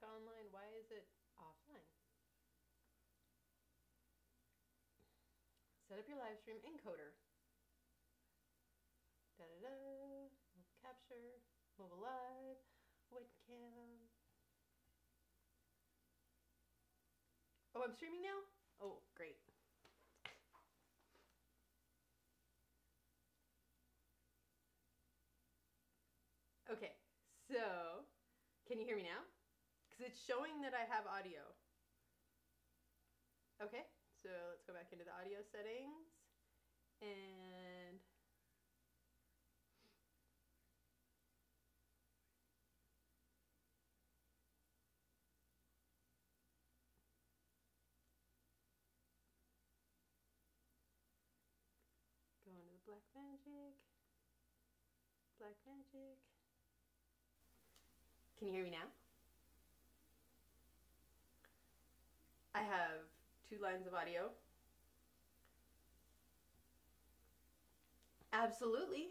online. Why is it offline? Set up your live stream encoder. Da-da-da. Capture. Mobile live. Webcam. Oh, I'm streaming now? Oh, great. Okay, so can you hear me now? Because it's showing that I have audio. Okay, so let's go back into the audio settings and go into the Black Magic. Black Magic. Can you hear me now? I have 2 lines of audio. Absolutely.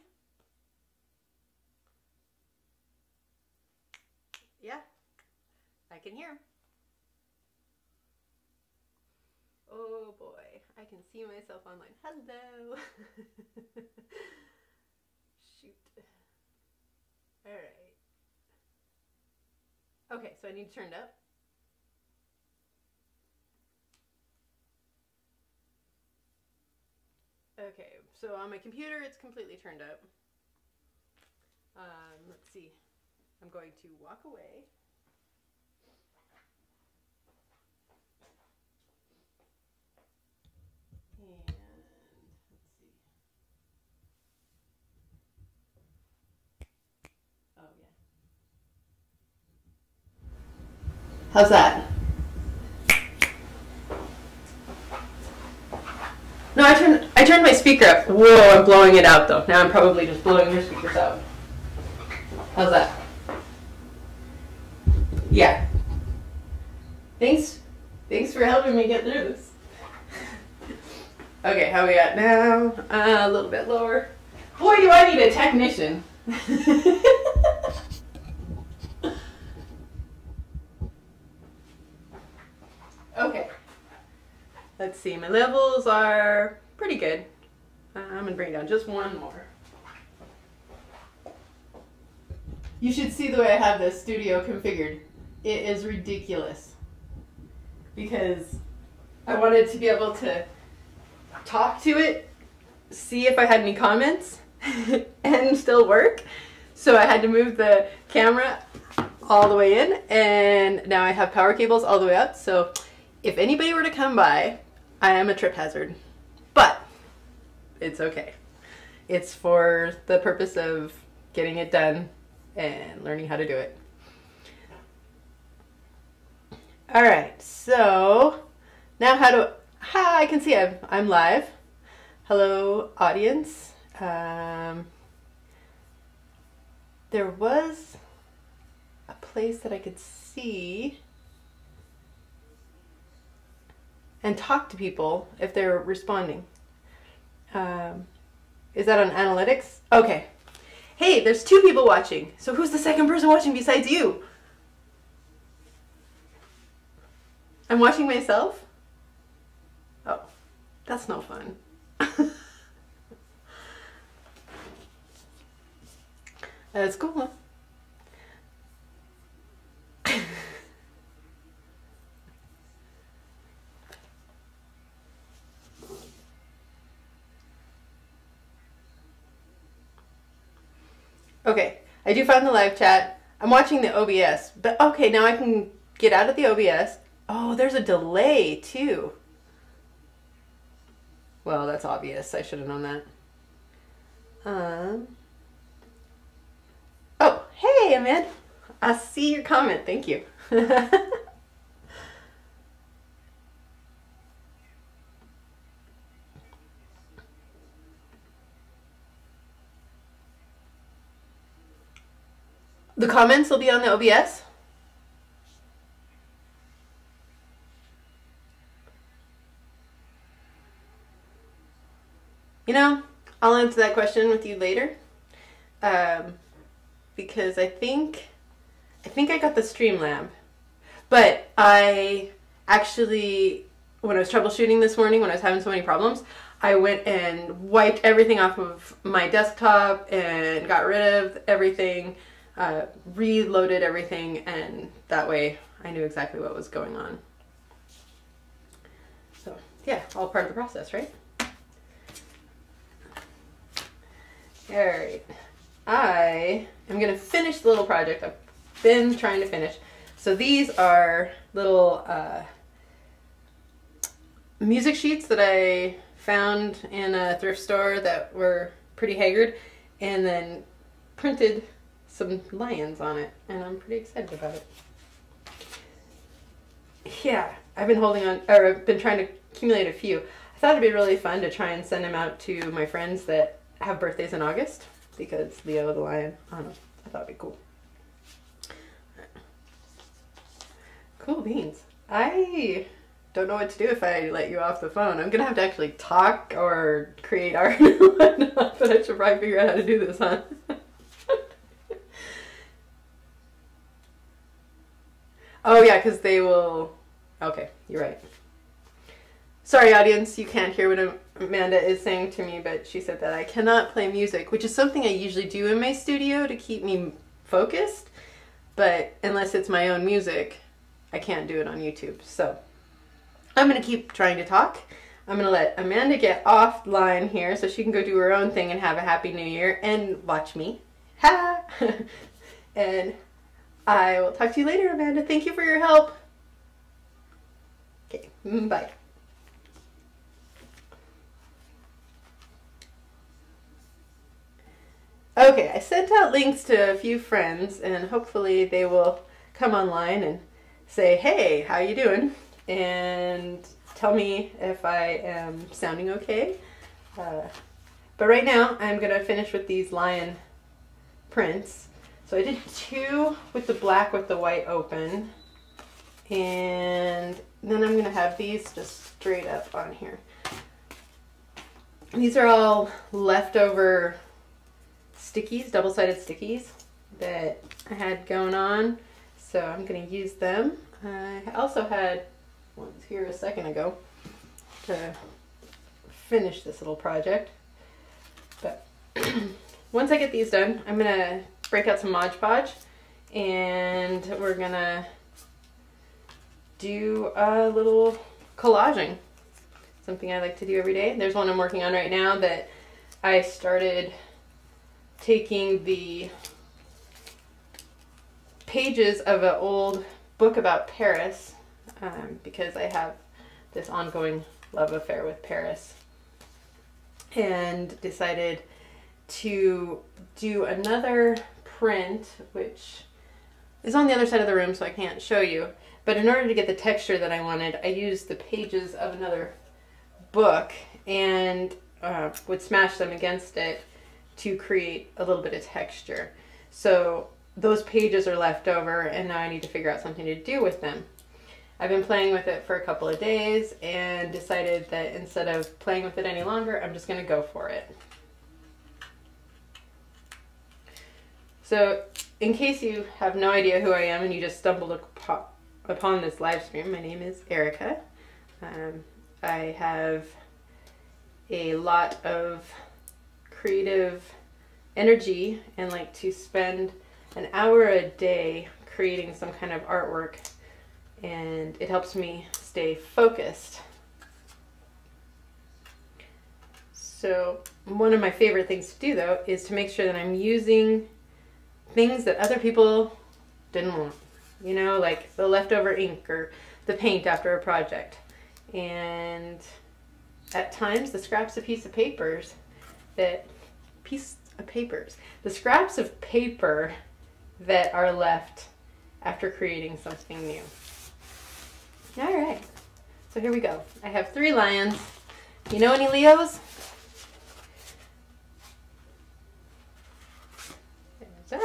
Yeah, I can hear. Oh boy, I can see myself online. Hello. Shoot. All right. Okay, so I need to turn it up. Okay, so on my computer, it's completely turned up. Let's see. I'm going to walk away. And let's see. Oh, yeah. How's that? No, I turned my speaker up. Whoa, I'm blowing it out though. Now I'm probably just blowing your speakers out. How's that? Yeah. Thanks for helping me get through this. Okay, how we at now? A little bit lower. Boy, do I need a technician. Okay. Let's see, my levels are pretty good. I'm gonna bring down just one more. You should see the way I have this studio configured. It is ridiculous. Because I wanted to be able to talk to it, see if I had any comments, and still work. So I had to move the camera all the way in, and now I have power cables all the way up. So if anybody were to come by, I am a trip hazard, but it's okay. It's for the purpose of getting it done and learning how to do it. All right, so now I can see I'm live. Hello, audience. There was a place that I could see and talk to people if they're responding. Is that on analytics? Okay. Hey, there's 2 people watching. So who's the second person watching besides you? I'm watching myself? Oh, that's no fun. That's cool. Okay, I do find the live chat. I'm watching the OBS, but okay, now I can get out of the OBS. Oh, there's a delay too. Well, that's obvious. I should have known that. Oh, hey, Amanda. I see your comment. Thank you. The comments will be on the OBS? You know, I'll answer that question with you later. Because I think I got the Streamlab. But I actually, when I was troubleshooting this morning, when I was having so many problems, I went and wiped everything off of my desktop and got rid of everything, reloaded everything, and that way I knew exactly what was going on. So yeah, all part of the process, right? Alright, I am going to finish the little project I've been trying to finish. So these are little music sheets that I found in a thrift store that were pretty haggard, and then printed some lions on it, and I'm pretty excited about it. Yeah, I've been holding on, or I've been trying to accumulate a few. I thought it'd be really fun to try and send them out to my friends that have birthdays in August, because Leo the lion, I don't know, I thought it'd be cool. Cool beans. I don't know what to do if I let you off the phone. I'm gonna have to actually talk or create art and whatnot, but I should probably figure out how to do this, huh? Oh yeah, because they will... Okay, you're right. Sorry audience, you can't hear what Amanda is saying to me, but she said that I cannot play music, which is something I usually do in my studio to keep me focused, but unless it's my own music, I can't do it on YouTube. So I'm going to keep trying to talk. I'm going to let Amanda get offline here so she can go do her own thing and have a happy new year and watch me. Ha! And I will talk to you later, Amanda. Thank you for your help. Okay, bye. Okay, I sent out links to a few friends, and hopefully they will come online and say, hey, how you doing? And tell me if I am sounding okay. But right now, I'm going to finish with these lion prints. So I did 2 with the black with the white open. And then I'm going to have these just straight up on here. These are all leftover stickies, double-sided stickies that I had going on, so I'm going to use them. I also had ones here a second ago to finish this little project, but once I get these done, I'm going to break out some Mod Podge, and we're going to do a little collaging, something I like to do every day. There's one I'm working on right now that I started taking the pages of an old book about Paris, because I have this ongoing love affair with Paris, and decided to do another print, which is on the other side of the room so I can't show you, but in order to get the texture that I wanted, I used the pages of another book and would smash them against it to create a little bit of texture. So those pages are left over, and now I need to figure out something to do with them. I've been playing with it for a couple of days and decided that instead of playing with it any longer, I'm just going to go for it. So in case you have no idea who I am and you just stumbled upon this live stream, my name is Erica. I have a lot of creative energy and like to spend an hour a day creating some kind of artwork, and it helps me stay focused. So one of my favorite things to do though is to make sure that I'm using things that other people didn't want, you know, like the leftover ink or the paint after a project, and at times the scraps of papers the scraps of paper that are left after creating something new. All right, so here we go. I have 3 lions. You know any Leos? There's that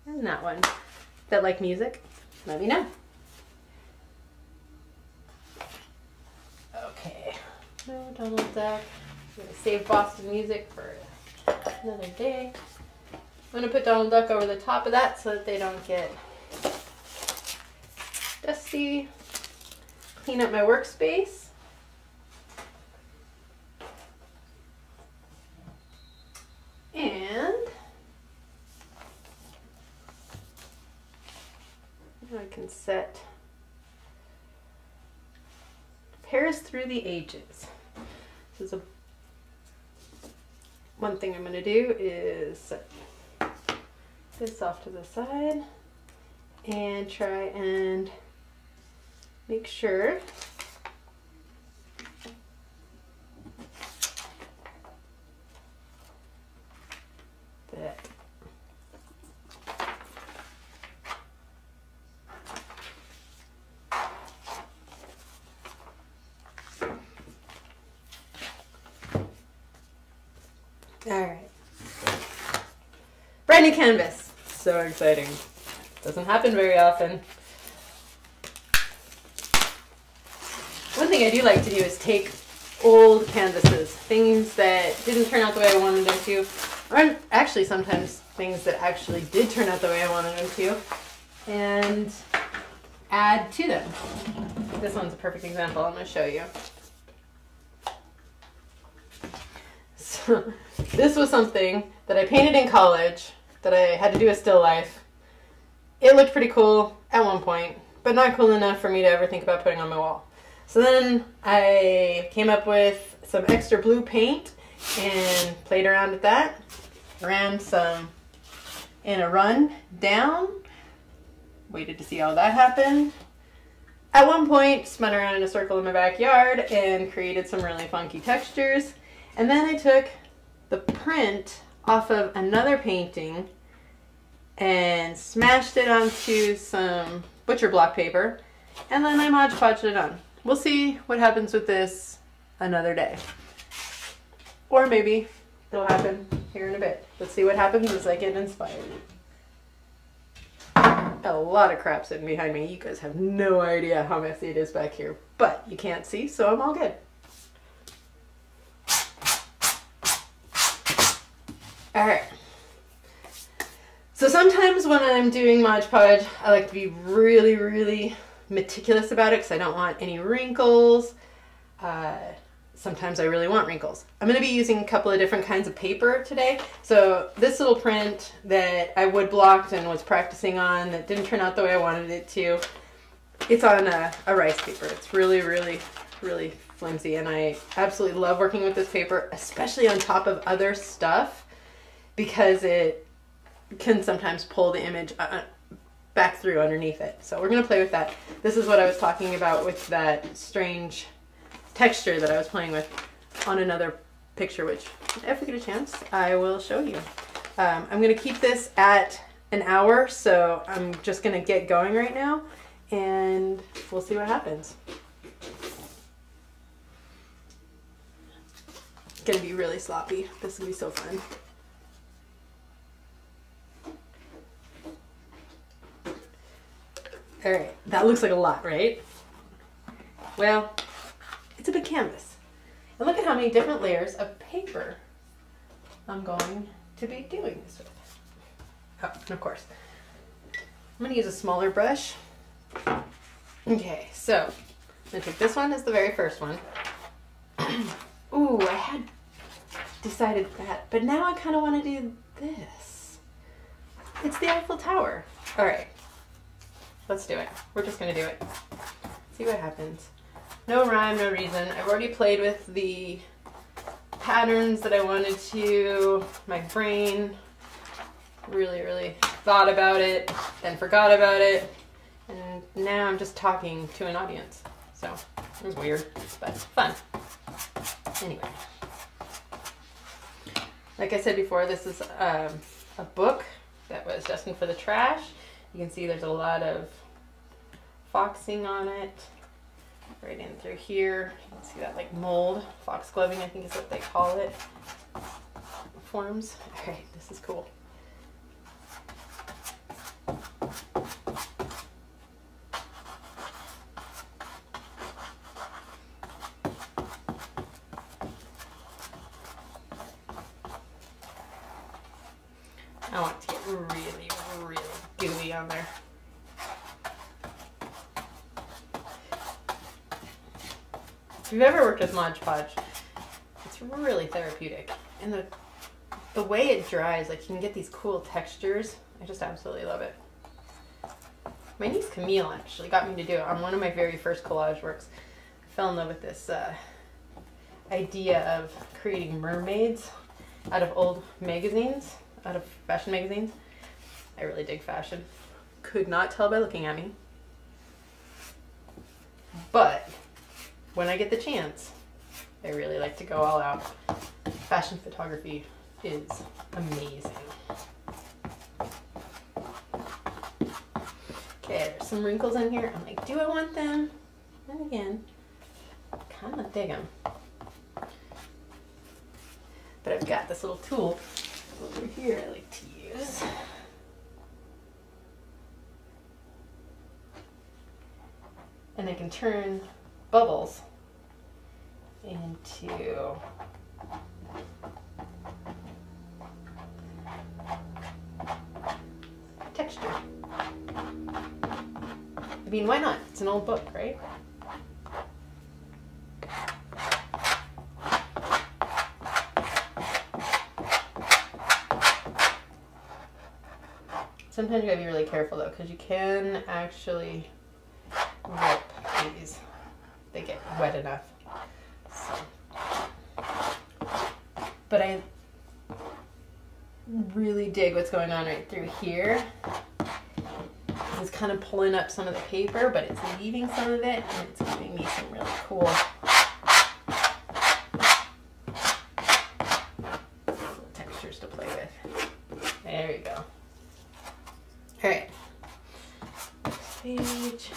one. And that one. That like music? Let me know. Okay. No Donald Duck. I'm going to save Boston music for another day. I'm going to put Donald Duck over the top of that so that they don't get dusty, clean up my workspace. And now I can set Pairs Through the Ages. This is one thing I'm going to do is set this off to the side and try and make sure that all right. Brand new canvas. So exciting. Doesn't happen very often. One thing I do like to do is take old canvases, things that didn't turn out the way I wanted them to, or actually sometimes things that actually did turn out the way I wanted them to, and add to them. This one's a perfect example. I'm going to show you. So this was something that I painted in college that I had to do a still life. It looked pretty cool at one point, but not cool enough for me to ever think about putting on my wall. So then I came up with some extra blue paint and played around with that. Ran some in a run down. Waited to see how that happened. At one point, spun around in a circle in my backyard and created some really funky textures. And then I took the print off of another painting and smashed it onto some butcher block paper, and then I Mod Podged it on. We'll see what happens with this another day. Or maybe it'll happen here in a bit. Let's see what happens as I get inspired. A lot of crap sitting behind me. You guys have no idea how messy it is back here, but you can't see, so I'm all good. All right. So sometimes when I'm doing Mod Podge, I like to be really, really meticulous about it because I don't want any wrinkles. Sometimes I really want wrinkles. I'm going to be using a couple of different kinds of paper today. So this little print that I wood blocked and was practicing on that didn't turn out the way I wanted it to, it's on a rice paper. It's really, really, really flimsy, and I absolutely love working with this paper, especially on top of other stuff, because it can sometimes pull the image back through underneath it. So we're going to play with that. This is what I was talking about with that strange texture that I was playing with on another picture, which if we get a chance, I will show you. I'm going to keep this at an hour, so I'm just going to get going right now, and we'll see what happens. It's going to be really sloppy. This will be so fun. All right, that looks like a lot, right? Well, it's a big canvas. And look at how many different layers of paper I'm going to be doing this with. Oh, and of course, I'm going to use a smaller brush. Okay, so I'm going to take this one as the very first one. Ooh, I had decided that, but now I kind of want to do this. It's the Eiffel Tower. All right. Let's do it. We're just going to do it. See what happens. No rhyme, no reason. I've already played with the patterns that I wanted to. My brain really, really thought about it, then forgot about it, and now I'm just talking to an audience. So it was weird, but fun. Anyway. Like I said before, this is a book that was destined for the trash. You can see there's a lot of foxing on it, right in through here. You can see that like mold, foxgloving I think is what they call it, forms. All right, this is cool. I want it to get really, really gooey on there. If you've ever worked with Mod Podge, it's really therapeutic. And the way it dries, like you can get these cool textures. I just absolutely love it. My niece Camille actually got me to do it on one of my very first collage works. I fell in love with this idea of creating mermaids out of old magazines, out of fashion magazines. I really dig fashion. Could not tell by looking at me. But when I get the chance, I really like to go all out. Fashion photography is amazing. Okay, there's some wrinkles in here. I'm like, do I want them? And again, kind of dig them. But I've got this little tool over here I like to use. And I can turn bubbles into texture. I mean, why not? It's an old book, right? Sometimes you gotta be really careful though, because you can actually rip these. They get wet enough. So. But I really dig what's going on right through here. It's kind of pulling up some of the paper, but it's leaving some of it, and it's giving me some really cool textures to play with. There you go. All right. Page.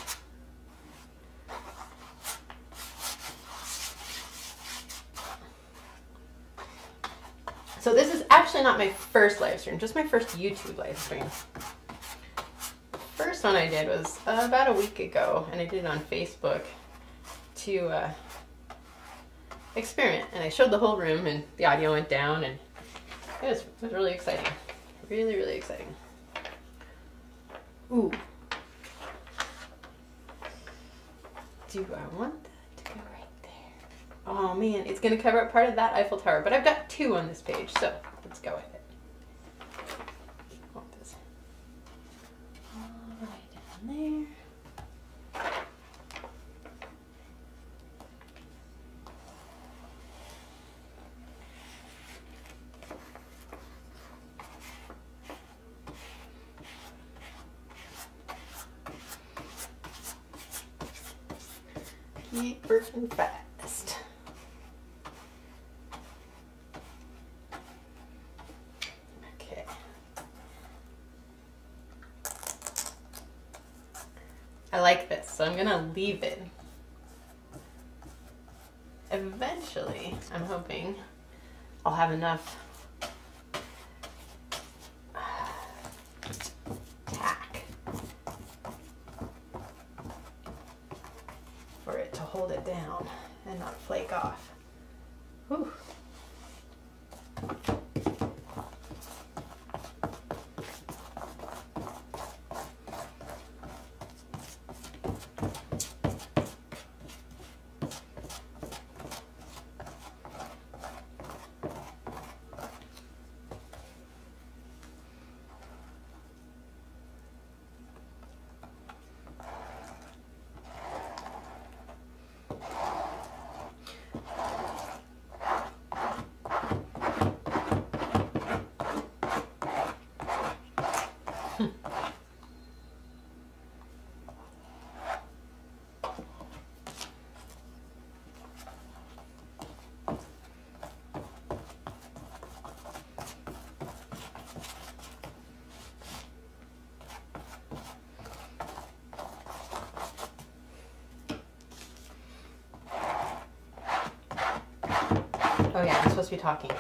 So this is actually not my first live stream, just my first YouTube live stream. First one I did was about a week ago, and I did it on Facebook to experiment. And I showed the whole room, and the audio went down, and it was really exciting. Really, really exciting. Ooh. Do I want that to go right there? Oh man, it's going to cover up part of that Eiffel Tower, but I've got two on this page, so let's go with it. There. Keep working fast. Okay. I like this, so I'm gonna leave it. Eventually, I'm hoping I'll have enough tack for it to hold it down and not flake off. Whew. Oh yeah, I'm supposed to be talking.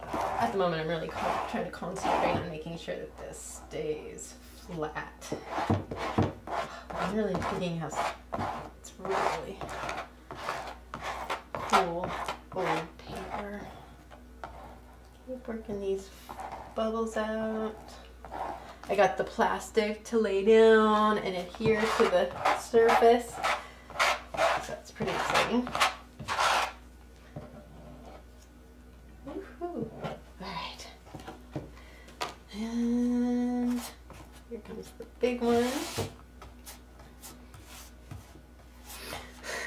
At the moment, I'm really trying to concentrate on making sure that this stays flat. I'm really digging how it's really cool old paper. Keep working these bubbles out. I got the plastic to lay down and adhere to the surface. So that's pretty exciting. Woohoo. Alright. And here comes the big one.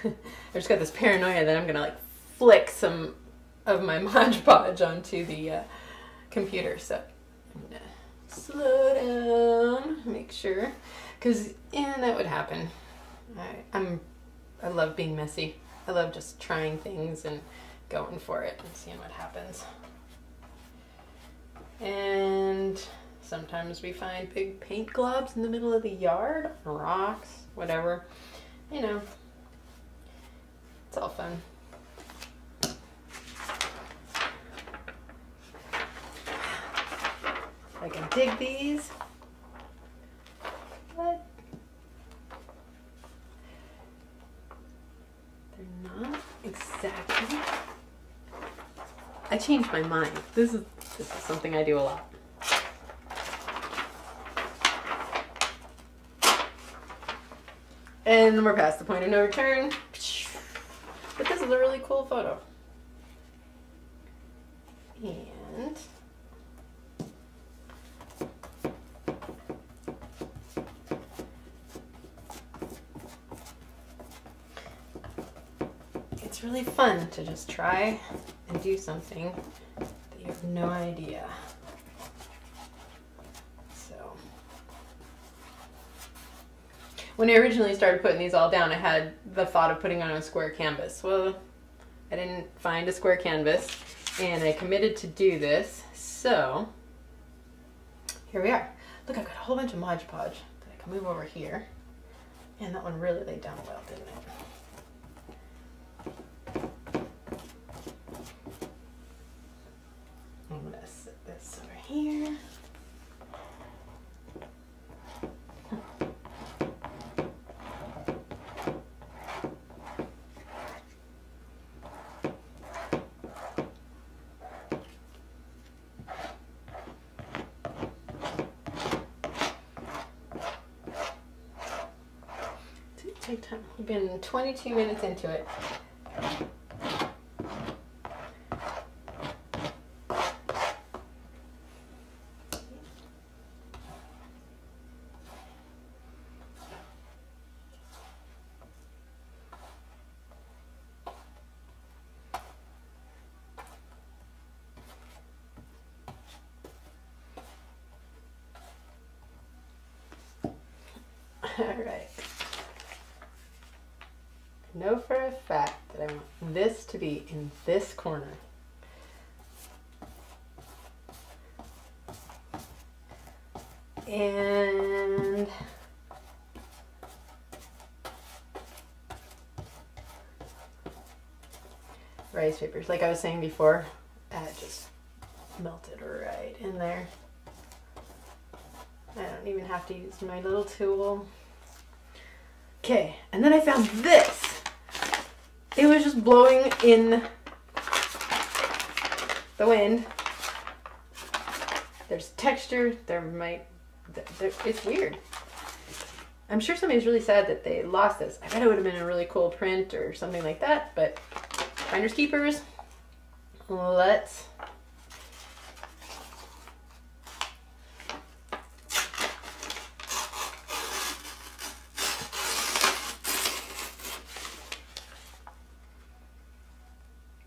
I just got this paranoia that I'm gonna like flick some of my Mod Podge onto the computer, so I'm gonna slow down, make sure, because that would happen. I love being messy. I love just trying things and going for it and seeing what happens. And sometimes we find big paint globs in the middle of the yard, rocks, whatever. You know, it's all fun. I can dig these. What? They're not exactly. I changed my mind. This is something I do a lot. And we're past the point of no return. But this is a really cool photo. And it's really fun to just try and do something that you have no idea. So when I originally started putting these all down, I had the thought of putting on a square canvas. Well, I didn't find a square canvas, and I committed to do this, so here we are. Look, I've got a whole bunch of Mod Podge that I can move over here. And that one really laid down well, didn't it? I'm gonna set this over here. Take time. We've been 22 minutes into it. All right. I know for a fact that I want this to be in this corner. And rice papers, like I was saying before, that just melted right in there. I don't even have to use my little tool. Okay, and then I found this. It was just blowing in the wind. There's texture, it's weird. I'm sure somebody's really sad that they lost this. I bet it would have been a really cool print or something like that, but finders keepers. Let's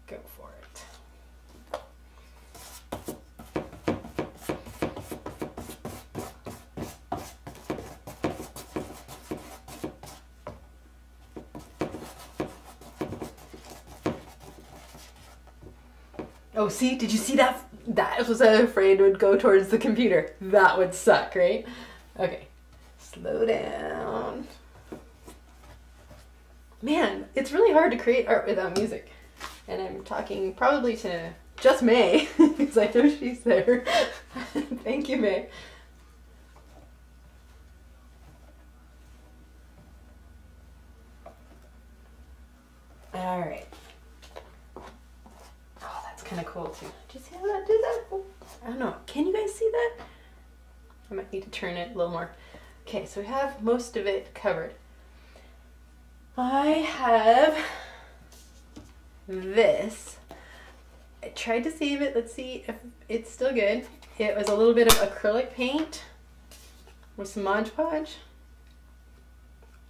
go for it. Oh, see, did you see that? That was afraid it would go towards the computer. That would suck, right? Okay, slow down. Man, it's really hard to create art without music. And I'm talking probably to just May, because I know she's there. Thank you, May. All right. Oh, that's kind of cool too. Did you see how that did that? Oh, I don't know. Can you guys see that? I might need to turn it a little more. Okay, so we have most of it covered. I have this. I tried to save it. Let's see if it's still good. It was a little bit of acrylic paint with some Mod Podge.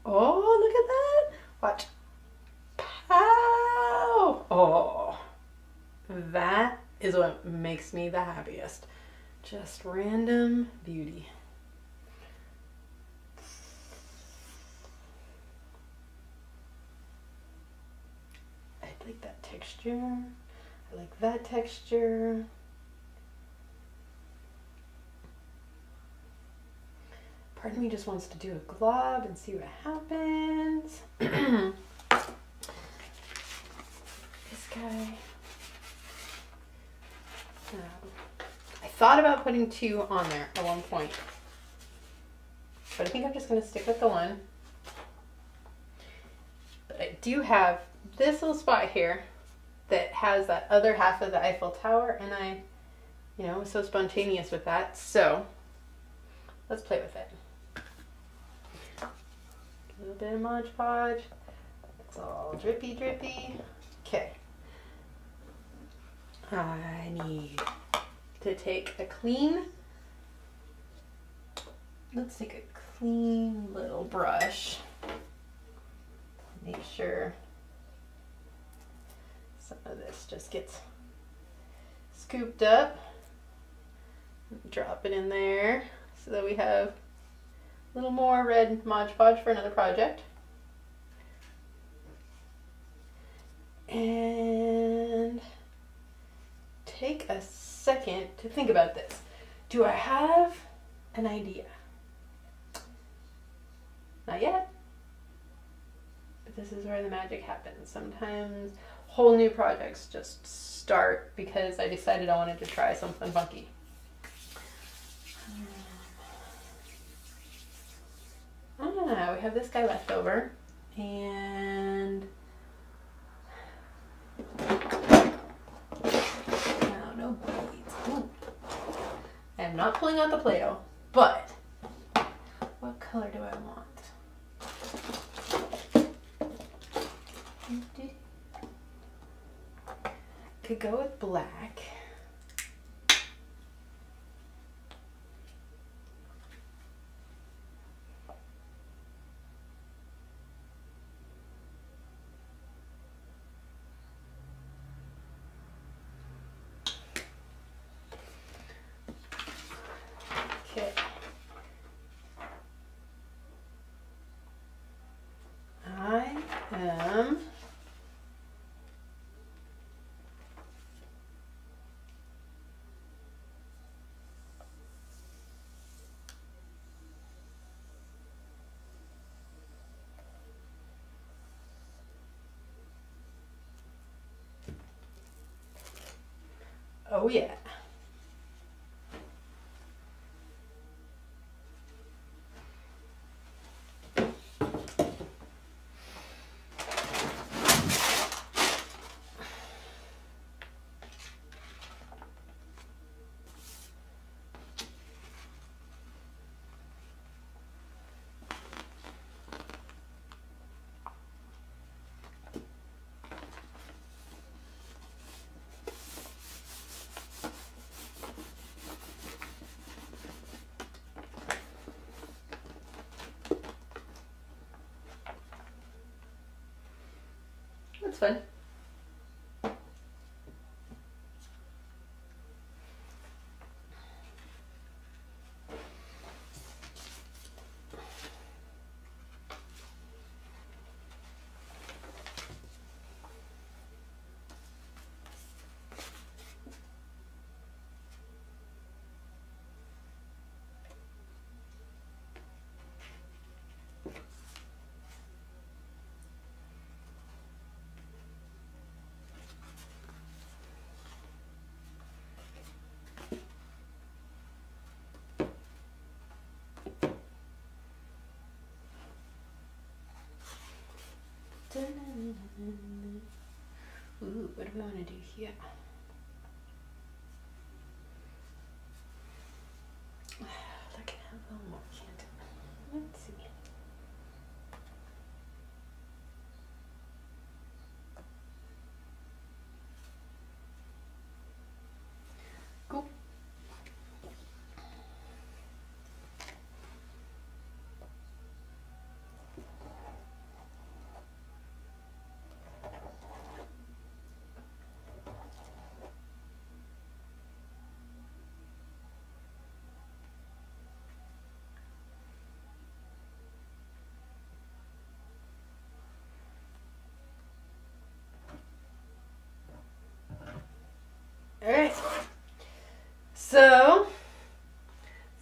Oh, look at that. Watch. Pow! Oh, that is what makes me the happiest. Just random beauty. I like that texture. I like that texture. Part of me just wants to do a glob and see what happens. This guy. I thought about putting 2 on there at one point, but I think I'm just going to stick with the 1. But I do have this little spot here that has that other half of the Eiffel Tower, and I, was so spontaneous with that, so let's play with it. A little bit of Mod Podge. It's all drippy drippy. Okay. I need to take a clean, let's take a clean little brush. Make sure some of this just gets scooped up. Drop it in there so that we have a little more red Mod Podge for another project. And take a second to think about this. Do I have an idea? Not yet. But this is where the magic happens. Sometimes whole new projects just start because I decided I wanted to try something funky. We have this guy left over, and no beads. Ooh. I am not pulling out the Play-Doh, but what color do I want? Could go with black. Okay. I am oh yeah. That's fun. Ooh, what do we want to do here? That can have a little more, can't it? Let's see.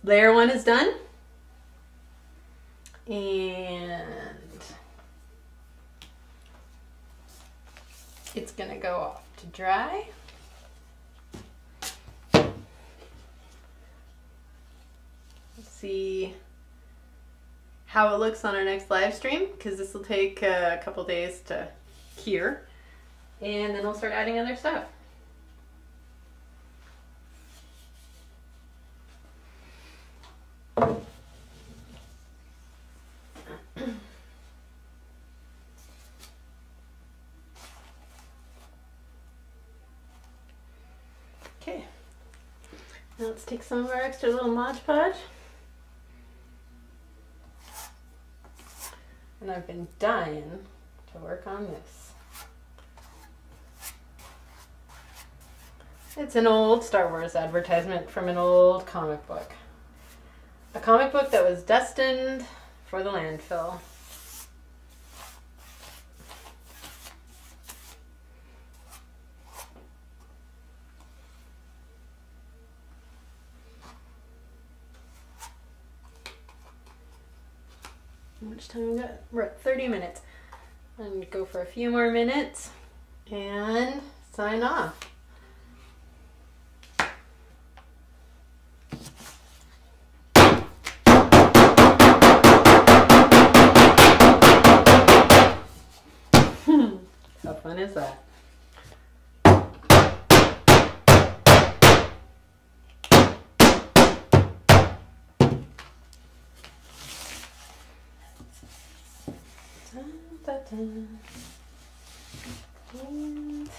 Layer 1 is done. And it's gonna go off to dry. Let's see how it looks on our next live stream, because this will take a couple days to cure. And then we'll start adding other stuff. Okay, now let's take some of our extra little Mod Podge. And I've been dying to work on this. It's an old Star Wars advertisement from an old comic book. A comic book that was destined for the landfill. How much time we got? We're at 30 minutes. I'm going to go for a few more minutes and sign off. How fun is that? And let's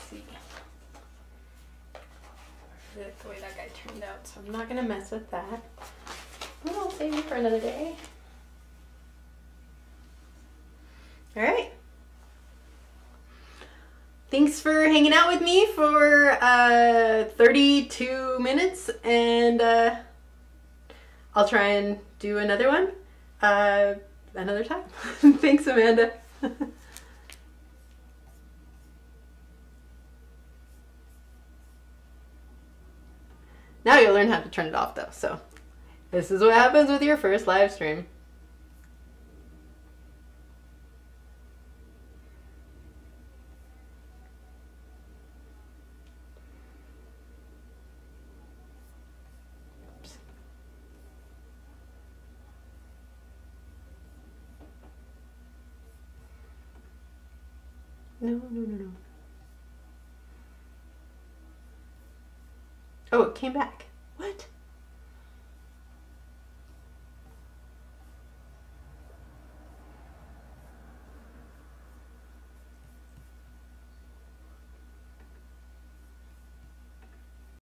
see. I like the way that guy turned out, so I'm not gonna mess with that. Well, I'll save it for another day. All right. Thanks for hanging out with me for 32 minutes, and I'll try and do another one another time. Thanks, Amanda. Now you'll learn how to turn it off though, so this is what happens with your first live stream. No. Oh, it came back. What?